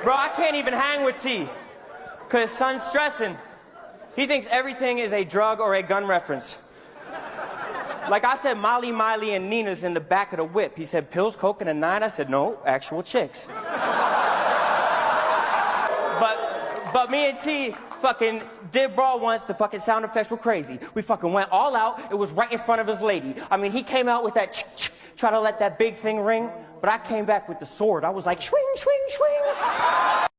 Bro, I can't even hang with T, cause son's stressing. He thinks everything is a drug or a gun reference. Like I said, Molly, Miley, and Nina's in the back of the whip. He said, pills, coke, and a nine. I said, no, actual chicks. But me and T fucking did brawl once. The fucking sound effects were crazy. We fucking went all out. It was right in front of his lady. I mean, he came out with that try to let that big thing ring, but I came back with the sword. I was like, swing, swing, swing.